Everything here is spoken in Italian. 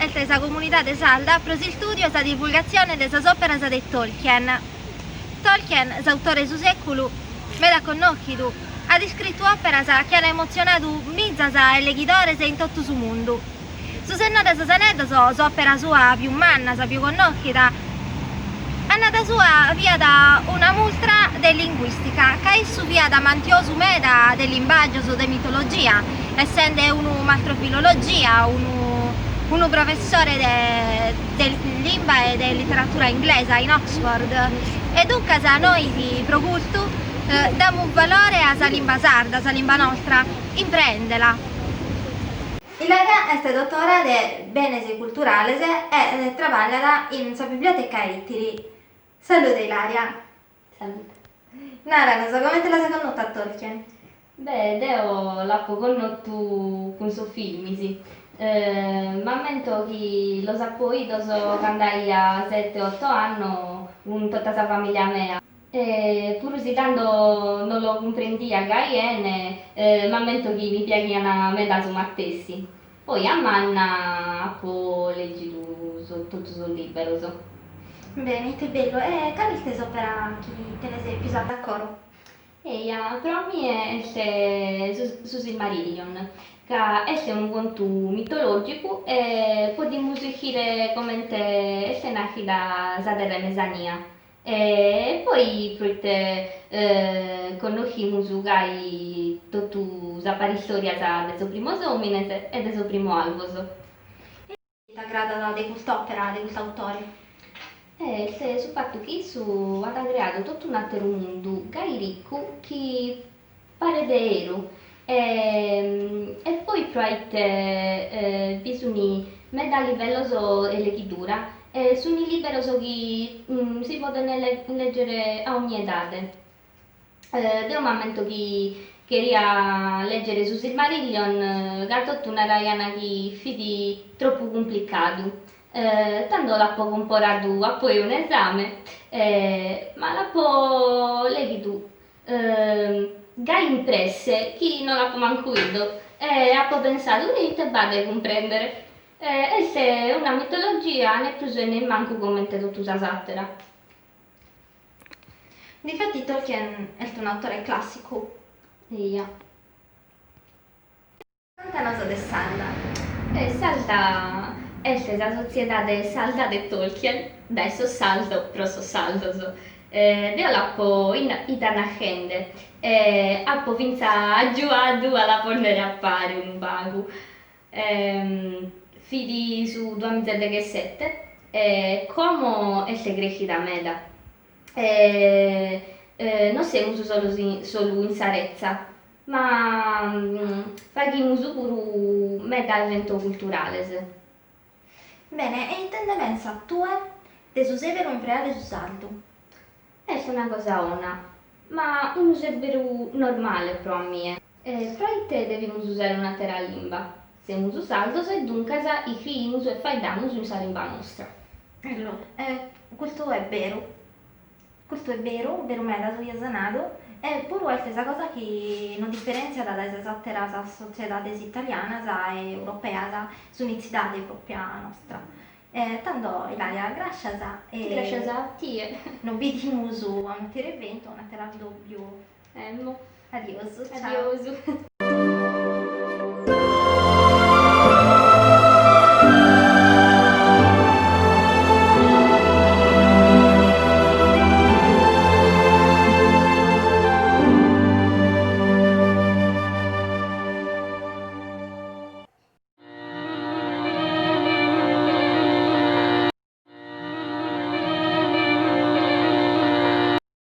esta comunidade sarda pros studios a divulgazione de sas óperas de Tolkien. Tolkien, autore su seculu, meda connochidu, ha iscritto óperas che hanno emozionatu mizzas e leghidores in tutto su mundu. Su senno de sos aneddos, s'opera sua più mannas, più connochida, annata sua via da una multra de linguistica, che issu via da mantiosu meda de linguaggio de mitologia, essendo unu filologia, unu professore de lingua e de letteratura inglese in Oxford. E dunque a noi di Procultu diamo un valore a sa lingua sarda, sa lingua nostra, imprendela. Ilaria è dottora de Benes Culturales e lavora in sa biblioteca Ittiri. Salute Ilaria. Salute. Nara, non so come te la sei conosciuta a Tolkien? Beh, io l'ho conosciuto con suo film, sì. M'ammento che lo sapevo quando avevo 7-8 anni con tutta la famiglia mia. Pur se tanto non lo comprendia bene, m'ammento che mi piacevano me da su stessi. Poi a manna ho letto tutto sul libro. Bene, che bello. E capite sopra chi te ne sei più d'accordo? Per me è su Silmarillion, che è un conto mitologico e possiamo dire come è nato da Terra Mesania. E poi conosciamo tutta la storia del suo primo uomine e del suo primo albo. Ti aggrada di quest'opera, di quest'autore? Sul fatto che su ha creato tutto un altro mondo, che ricco, che pare vero. E poi probabilmente bisogna mettere a livello di lettura, sono libero che si possono leggere a ogni età. Da un momento che queria leggere su Silmarillion, che tutto una ragana che fidi troppo complicato. Tanto l'ho comprato a poi un esame, ma l'ho letto gai impresse che non l'ho manco ido e ho pensato niente vado a comprendere. Questa è una mitologia, né più né manco come tutta la satira. Difatti Tolkien è un autore classico. Iya. Contanos de Salda. Salta è la società de Salda de Tolkien, dai so saldo, però so saldo. Io l'ho itana gente, ho vinta giuato alla pornere a fare un bagu. Fidi su 2017, come è crescita meda. Non siamo solo in Sarezza, ma facciamo pure meta evento culturale. Bene, e intende pensa tue de su severo imperiale su saldo? È una cosa ona, ma un severo normale per me. Probabilmente dobbiamo usare un'altra lingua. Siamo su saldo e dunque i figli e faiamo in sa lingua nostra. Allora, questo è vero. Questo è vero me da soia sanato, e pure questa cosa che non differenzia dalle altre società italiane e europee, sull'iniziativa propria nostra. Tanto Ilaria, grazie Grazie a te. non vediamo su un altro evento, un altro video. Adios. Adios, ciao. Adios.